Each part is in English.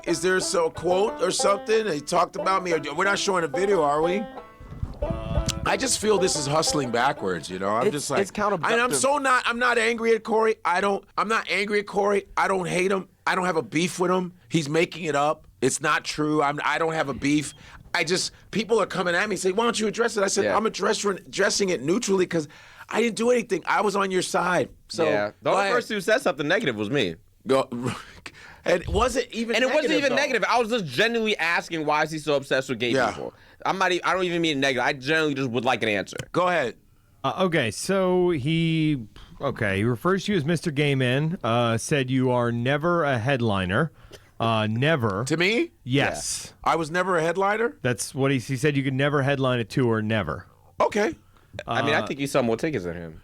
is there a quote or something? He talked about me. We're not showing a video, are we? I just feel this is hustling backwards, you know. I'm just like, it's counterproductive. I'm not angry at Corey. I'm not angry at Corey. I don't hate him. I don't have a beef with him. He's making it up. It's not true. I don't have a beef. People are coming at me saying, why don't you address it? I said, I'm addressing it neutrally because I didn't do anything. I was on your side. So the only person who said something negative was me. And it wasn't even negative. I was just genuinely asking, why is he so obsessed with gay people? I don't even mean negative. I generally just would like an answer. Go ahead. Okay, so he refers to you as Mr. Gay Man, said you are never a headliner. Never. To me? Yes. Yeah. I was never a headliner? That's what he said. You could never headline a tour, never. Okay. I mean, I think you saw more tickets than him.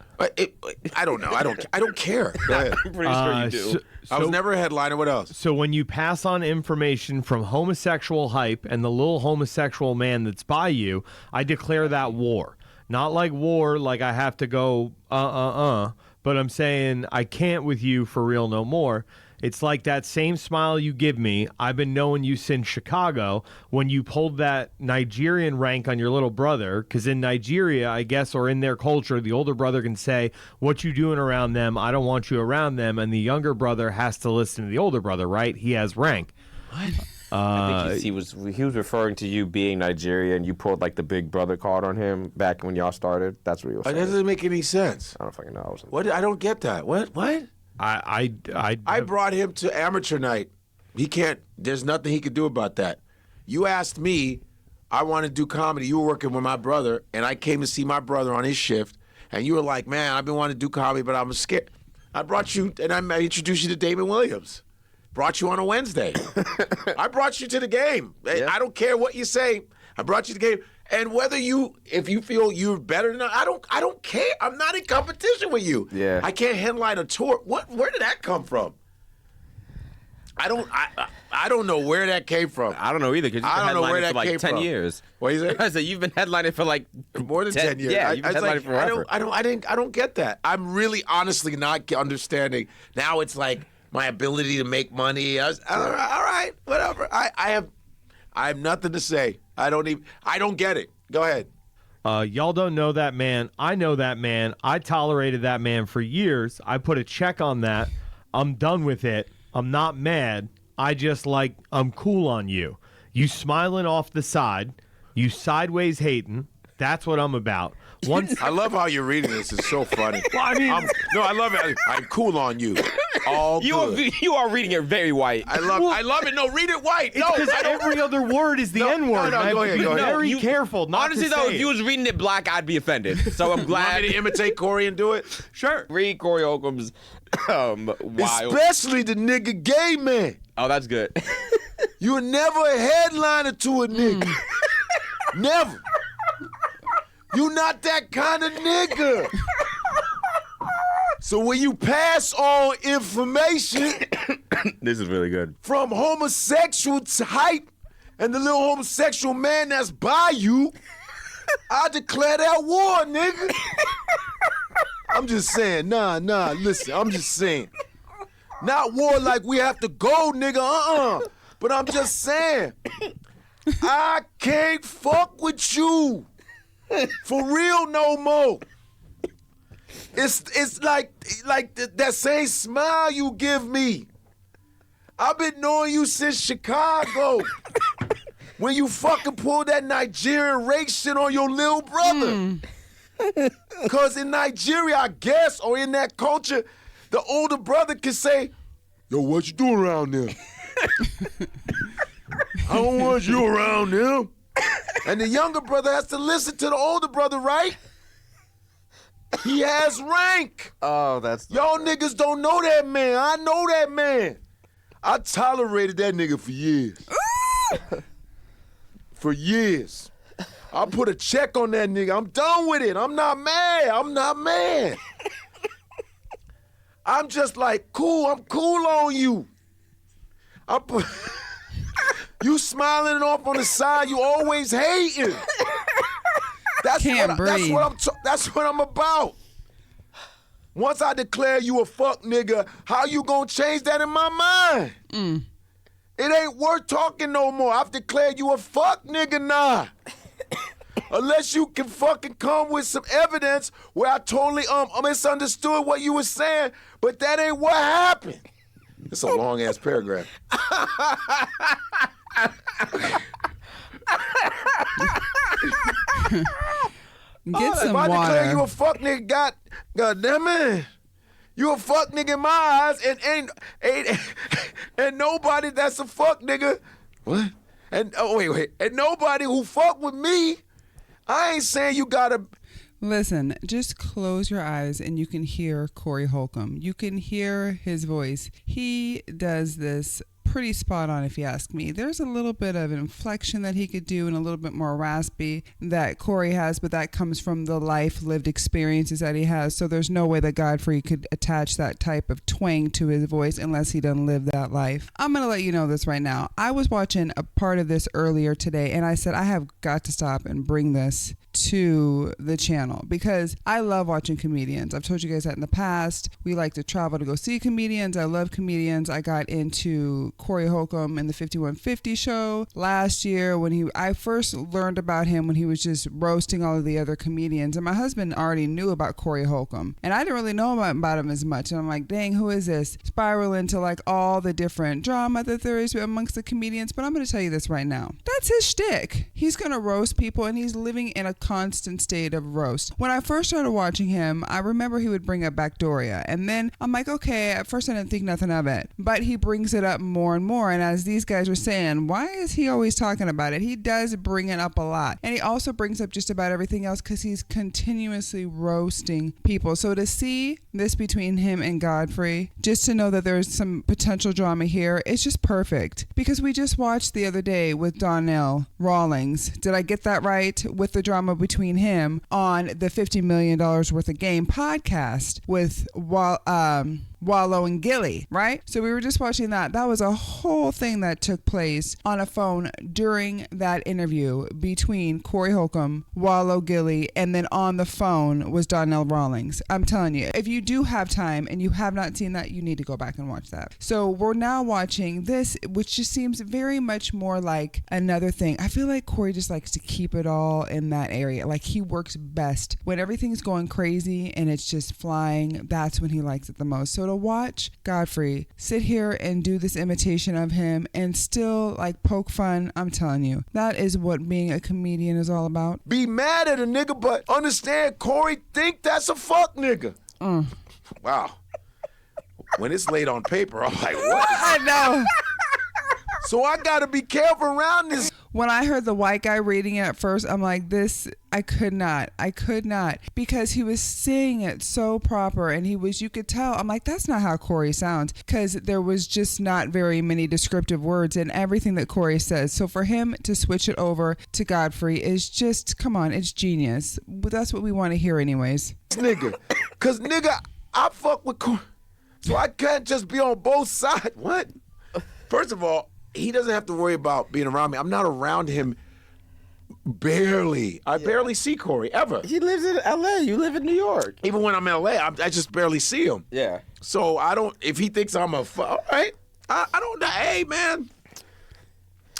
I don't know. I don't care. Go ahead. I'm pretty sure you do. I was never a headliner. What else? So when you pass on information from homosexual hype and the little homosexual man that's by you, I declare that war. Not like war, like I have to go, but I'm saying I can't with you for real no more. It's like that same smile you give me. I've been knowing you since Chicago when you pulled that Nigerian rank on your little brother. Because in Nigeria, I guess, or in their culture, the older brother can say, what you doing around them? I don't want you around them. And the younger brother has to listen to the older brother, right? He has rank. What? I think he was referring to you being Nigerian. You pulled like the big brother card on him back when y'all started. That's what he was saying. That doesn't make any sense. I don't fucking know. What? I don't get that. What? I brought him to amateur night. He can't. There's nothing he could do about that. You asked me. I want to do comedy. You were working with my brother, and I came to see my brother on his shift. And you were like, "Man, I've been wanting to do comedy, but I'm scared." I brought you, and I introduced you to Damon Williams. Brought you on a Wednesday. I brought you to the game. Yeah. I don't care what you say. I brought you to the game. And if you feel you're better than I don't care. I'm not in competition with you. Yeah. I can't headline a tour. Where did that come from? I don't know where that came from. I don't know either because you've been headlining for like 10 years. What is it? I said you've been headlining for like more than 10 years. Yeah, you've been headlining forever. I don't get that. I'm really honestly not understanding. Now it's like my ability to make money. All right, whatever. I have nothing to say. I don't get it. Go ahead. Y'all don't know that man. I know that man. I tolerated that man for years. I put a check on that. I'm done with it. I'm not mad. I'm cool on you. You smiling off the side. You sideways hating. That's what I'm about. I love how you're reading this. It's so funny. Well, I mean, I love it. I'm cool on you. All good. You are reading it very white. I love it. No, read it white. No, because every other word is the N-word. No, go ahead. Very careful. Honestly, though, if you was reading it black, I'd be offended. So I'm glad. Want me to imitate Corey and do it? Sure. Read Corey Holcomb's Wild. Especially the nigga gay man. Oh, that's good. You were never a headliner to a nigga. Never. You not that kind of nigga. So when you pass on information this is really good. From homosexual hype and the little homosexual man that's by you, I declare that war, nigga. I'm just saying, nah, listen, I'm just saying. Not war like we have to go, nigga, But I'm just saying, I can't fuck with you. For real no more. It's like that same smile you give me. I've been knowing you since Chicago. When you fucking pulled that Nigerian race shit on your little brother. Cause in Nigeria, I guess, or in that culture, the older brother can say, yo, what you doing around there? I don't want you around them. And the younger brother has to listen to the older brother, right? He has rank. Oh, that's... Y'all niggas don't know that man. I know that man. I tolerated that nigga for years. For years. I put a check on that nigga. I'm done with it. I'm not mad. I'm just like, cool. I'm cool on you. You smiling off on the side, you always hating. That's what I'm about. Once I declare you a fuck nigga, how you gonna change that in my mind? It ain't worth talking no more. I've declared you a fuck nigga now. Unless you can fucking come with some evidence where I totally misunderstood what you were saying, but that ain't what happened. It's a long ass paragraph. Get some if I water. declare you a fuck nigga, God damn it. You a fuck nigga in my eyes, and ain't nobody that's a fuck nigga. What? And wait. And nobody who fuck with me, I ain't saying you gotta. Listen, just close your eyes and you can hear Corey Holcomb. You can hear his voice. He does this pretty spot on, if you ask me. There's a little bit of inflection that he could do and a little bit more raspy that Corey has, but that comes from the life lived experiences that he has. So there's no way that Godfrey could attach that type of twang to his voice unless he doesn't live that life. I'm going to let you know this right now. I was watching a part of this earlier today and I said, I have got to stop and bring this to the channel because I love watching comedians. I've told you guys that in the past. We like to travel to go see comedians. I love comedians. I got into Corey Holcomb in the 5150 show last year when I first learned about him when he was just roasting all of the other comedians. And my husband already knew about Corey Holcomb. And I didn't really know about him as much. And I'm like, dang, who is this? Spiral into like all the different drama that there is amongst the comedians. But I'm going to tell you this right now. That's his shtick. He's going to roast people and he's living in a constant state of roast. When I first started watching him, I remember he would bring up Backdoria. And then I'm like, okay, at first I didn't think nothing of it. But he brings it up more and more. And as these guys were saying, why is he always talking about it? He does bring it up a lot. And he also brings up just about everything else because he's continuously roasting people. So to see this between him and Godfrey, just to know that there's some potential drama here, it's just perfect. Because we just watched the other day with Donnell Rawlings. Did I get that right? With the drama between him on the $50 million worth of game podcast with Wallow and Gilly, right? So we were just watching that. That was a whole thing that took place on a phone during that interview between Corey Holcomb, Wallow, Gilly, and then on the phone was Donnell Rawlings. I'm telling you, if you do have time and you have not seen that, you need to go back and watch that. So we're now watching this, which just seems very much more like another thing. I feel like Corey just likes to keep it all in that area. Like he works best when everything's going crazy and it's just flying. That's when he likes it the most. So to watch Godfrey sit here and do this imitation of him and still like poke fun, I'm telling you, that is what being a comedian is all about. Be mad at a nigga, but understand Corey think that's a fuck nigga. Wow. When it's laid on paper, I'm like, what? I know. So I gotta be careful around this. When I heard the white guy reading it at first, I'm like, I could not, because he was saying it so proper and you could tell, I'm like, that's not how Corey sounds, because there was just not very many descriptive words in everything that Corey says. So for him to switch it over to Godfrey is just, come on, it's genius. But that's what we want to hear anyways. Nigga, cause nigga, I fuck with Corey, so I can't just be on both sides. What? First of all, he doesn't have to worry about being around me. I'm not around him barely. I barely see Corey, ever. He lives in L.A. You live in New York. Even when I'm in L.A., I just barely see him. Yeah. So if he thinks I'm all right, I don't know. Hey, man,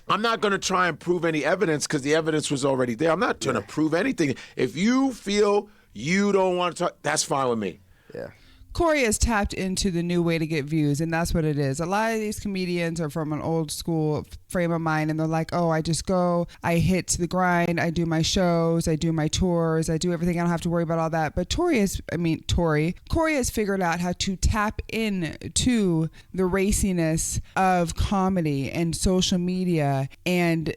I'm not going to try and prove any evidence because the evidence was already there. I'm not trying to prove anything. If you feel you don't want to talk, that's fine with me. Yeah. Corey has tapped into the new way to get views, and that's what it is. A lot of these comedians are from an old school frame of mind, and they're like, oh, I just go, I hit the grind, I do my shows, I do my tours, I do everything. I don't have to worry about all that. But Corey has figured out how to tap into the raciness of comedy and social media and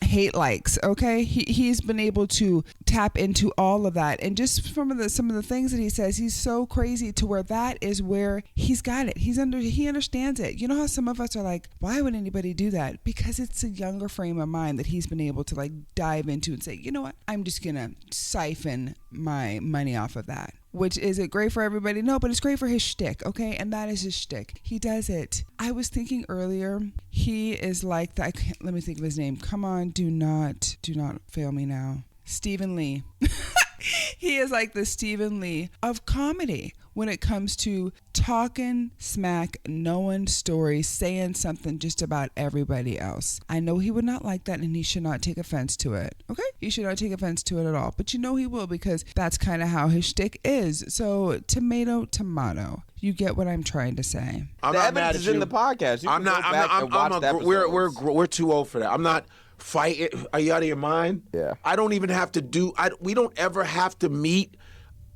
hate likes. Okay, he's been able to tap into all of that, and just from some of the things that he says, he's so crazy to where that is where he's got it. He understands it. You know how some of us are like, why would anybody do that? Because it's a younger frame of mind that he's been able to like dive into and say, you know what, I'm just gonna siphon my money off of that. Which, is it great for everybody? No, but it's great for his shtick, okay? And that is his shtick. He does it. I was thinking earlier, he is like let me think of his name. Come on, do not fail me now. Stephen Lee. He is like the Stephen Lee of comedy, when it comes to talking smack, knowing stories, saying something just about everybody else. I know he would not like that, and he should not take offense to it. Okay? He should not take offense to it at all. But you know he will, because that's kind of how his shtick is. So tomato, tomato. You get what I'm trying to say. I'm the not evidence mad at is you. in the podcast. You I'm can not. go back and watch the episodes. We're too old for that. I'm not fighting. Are you out of your mind? Yeah. I don't even have to do. We don't ever have to meet.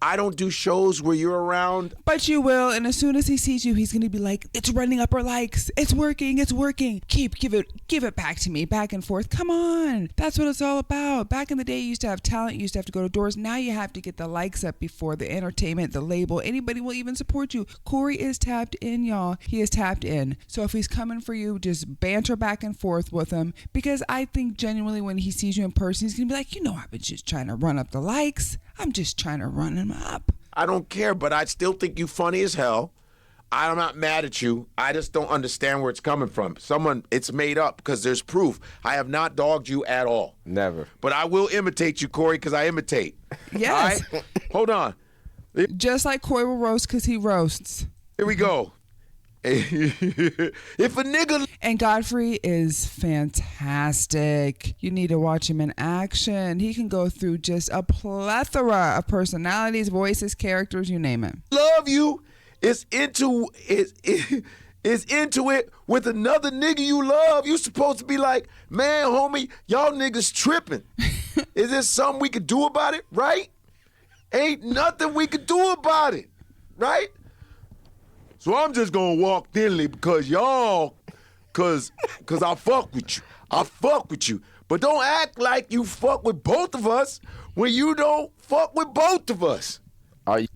I don't do shows where you're around. But you will, and as soon as he sees you, he's gonna be like, "It's running up our likes. It's working. It's working. Give it back to me, back and forth. Come on, that's what it's all about." Back in the day, you used to have talent. You used to have to go to doors. Now you have to get the likes up before the entertainment, the label, anybody will even support you. Corey is tapped in, y'all. He is tapped in. So if he's coming for you, just banter back and forth with him, because I think genuinely when he sees you in person, he's gonna be like, I've been just trying to run up the likes. I'm just trying to run him up. I don't care, but I still think you funny as hell. I'm not mad at you. I just don't understand where it's coming from. It's made up because there's proof. I have not dogged you at all. Never. But I will imitate you, Corey, because I imitate. Yes. All right? Hold on. Just like Corey will roast because he roasts. Here we go. If a nigga... And Godfrey is fantastic. You need to watch him in action. He can go through just a plethora of personalities, voices, characters, you name it. Love you is into it with another nigga you love. You supposed to be like, man, homie, y'all niggas tripping. Is there something we could do about it, right? Ain't nothing we could do about it, right? So I'm just gonna walk thinly because y'all, cause I fuck with you. I fuck with you. But don't act like you fuck with both of us when you don't fuck with both of us.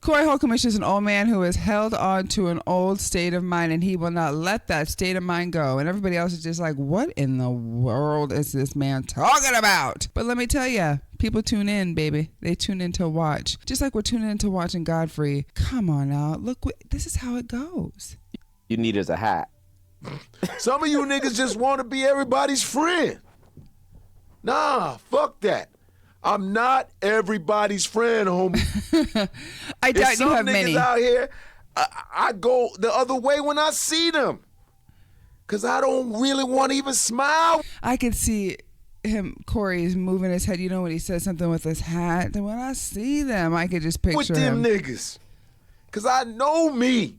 Corey Holcomb is just an old man who has held on to an old state of mind, and he will not let that state of mind go. And everybody else is just like, what in the world is this man talking about? But let me tell you, people tune in, baby. They tune in to watch. Just like we're tuning in to watching Godfrey. Come on now. Look, this is how it goes. You need is a hat. Some of you niggas just want to be everybody's friend. Nah, fuck that. I'm not everybody's friend, homie. I doubt you have many. Some niggas out here, I go the other way when I see them. Because I don't really want to even smile. I could see Corey is moving his head, when he says something with his hat. And when I see them, I could just picture with them him. Niggas. Because I know me.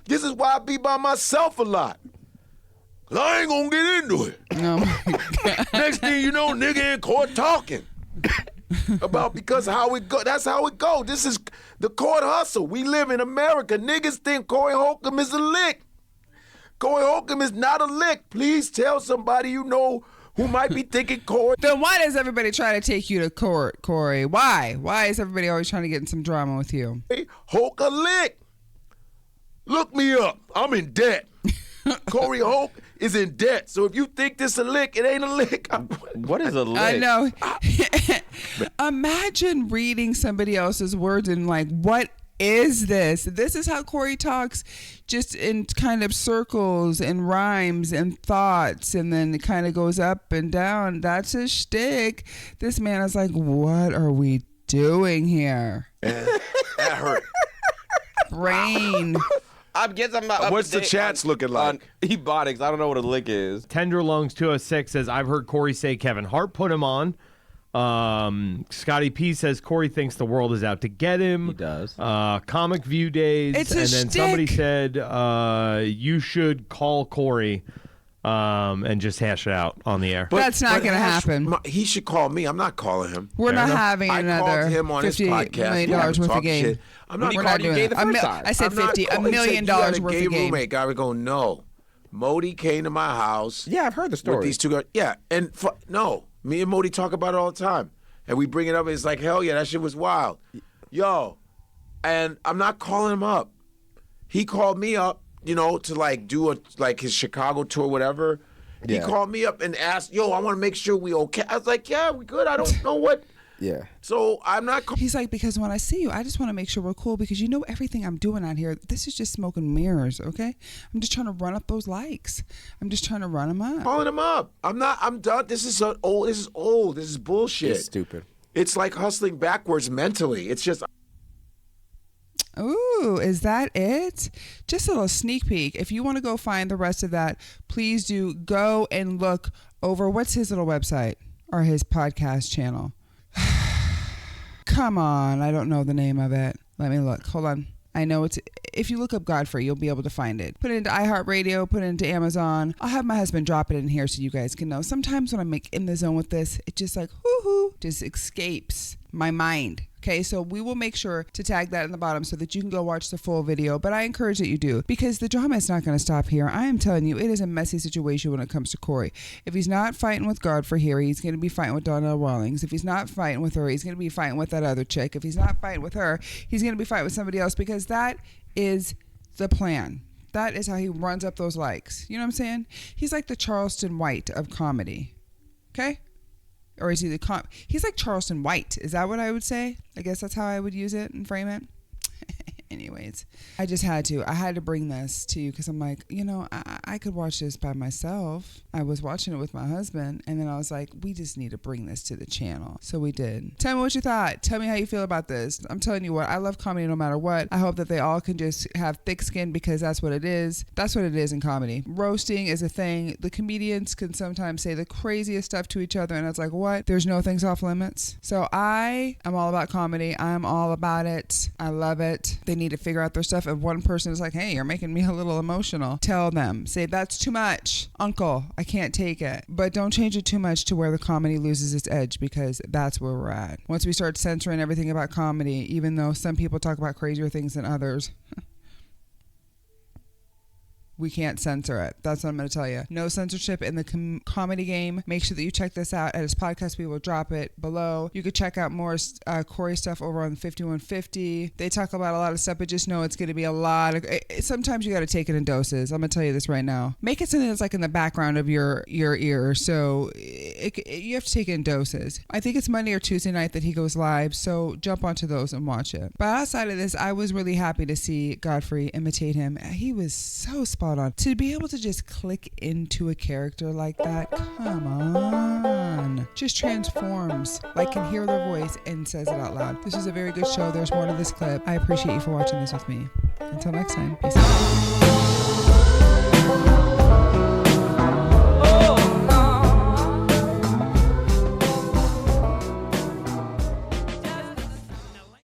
This is why I be by myself a lot. Because I ain't going to get into it. Oh my God. Next thing you know, nigga in court talking. because how it go. That's how it go. This is the court hustle. We live in America. Niggas think Corey Holcomb is a lick. Corey Holcomb is not a lick. Please tell somebody you know who might be thinking Corey. Then why does everybody try to take you to court, Corey? Why? Why is everybody always trying to get in some drama with you? Hulk a lick. Look me up. I'm in debt. Corey Hulk is in debt. So if you think this a lick, it ain't a lick. What is a lick? I know. Imagine reading somebody else's words and like, what is this? This is how Corey talks, just in kind of circles and rhymes and thoughts, and then it kind of goes up and down. That's his shtick. This man is like, what are we doing here? That hurt. Brain. What's the chats looking like? On Ebonics, I don't know what a lick is. Tenderlungs 206 says, I've heard Corey say Kevin Hart put him on. Scotty P says Corey thinks the world is out to get him. He does. Comic View Days. It's a and then shtick. somebody said you should call Corey and just hash it out on the air. That's not going to happen. He should call me. I'm not calling him. We're not having I another called him on his $50 podcast. million Yeah, worth of talk game. shit. I'm not When he We're called not you doing gay that. the first time. I said I'm not 50, $1 calling. million He said, worth you of got a gay game. roommate. Guy, we go, no. Modi came to my house. Yeah, I've heard the story. With these two guys. Yeah, and no, me and Modi talk about it all the time. And we bring it up, and it's like, hell yeah, that shit was wild. Yo, and I'm not calling him up. He called me up, to like do his Chicago tour, whatever. He Yeah. called me up and asked, yo, I want to make sure we okay. I was like, yeah, we good. I don't know what. Yeah. So I'm not. He's like, because when I see you, I just want to make sure we're cool because you know everything I'm doing out here. This is just smoke and mirrors, okay? I'm just trying to run up those likes. I'm just trying to run them up. Calling him up. I'm not. I'm done. This is old. This is old. This is bullshit. It's stupid. It's like hustling backwards mentally. It's just. Ooh, is that it? Just a little sneak peek. If you want to go find the rest of that, please do go and look over. What's his little website or his podcast channel? Come on. I don't know the name of it. Let me look. Hold on. I know it's, if you look up Godfrey, you'll be able to find it. Put it into iHeartRadio, put it into Amazon. I'll have my husband drop it in here so you guys can know. Sometimes when I'm in the zone with this, it just like, whoo-hoo, just escapes my mind. Okay, so we will make sure to tag that in the bottom so that you can go watch the full video. But I encourage that you do, because the drama is not going to stop here. I am telling you, it is a messy situation when it comes to Corey. If he's not fighting with Godfrey here, he's going to be fighting with Donnell Rawlings. If he's not fighting with her, he's going to be fighting with that other chick. If he's not fighting with her, he's going to be fighting with somebody else, because that is the plan. That is how he runs up those likes. You know what I'm saying? He's like the Charleston White of comedy. Okay? Or is he he's like Charleston White. Is that what I would say? I guess that's how I would use it and frame it. Anyways, I had to bring this to you because I'm like, I could watch this by myself. I was watching it with my husband, and then I was like, we just need to bring this to the channel. So we did. Tell me what you thought. Tell me how you feel about this. I'm telling you what, I love comedy no matter what. I hope that they all can just have thick skin, because that's what it is. That's what it is in comedy. Roasting is a thing. The comedians can sometimes say the craziest stuff to each other, and it's like, what? There's no things off limits. So I am all about comedy. I'm all about it. I love it. They need to figure out their stuff. If one person is like, hey, you're making me a little emotional, tell them. Say, that's too much. Uncle, I can't take it. But don't change it too much to where the comedy loses its edge, because that's where we're at. Once we start censoring everything about comedy, even though some people talk about crazier things than others, we can't censor it. That's what I'm going to tell you. No censorship in the comedy game. Make sure that you check this out at his podcast. We will drop it below. You could check out more Corey stuff over on 5150. They talk about a lot of stuff, but just know it's going to be a lot of... Sometimes you got to take it in doses. I'm going to tell you this right now. Make it something that's like in the background of your ear. So you have to take it in doses. I think it's Monday or Tuesday night that he goes live. So jump onto those and watch it. But outside of this, I was really happy to see Godfrey imitate him. He was so spot on. To be able to just click into a character like that, come on. Just transforms. Like, can hear their voice and says it out loud. This is a very good show. There's more to this clip. I appreciate you for watching this with me. Until next time, peace out.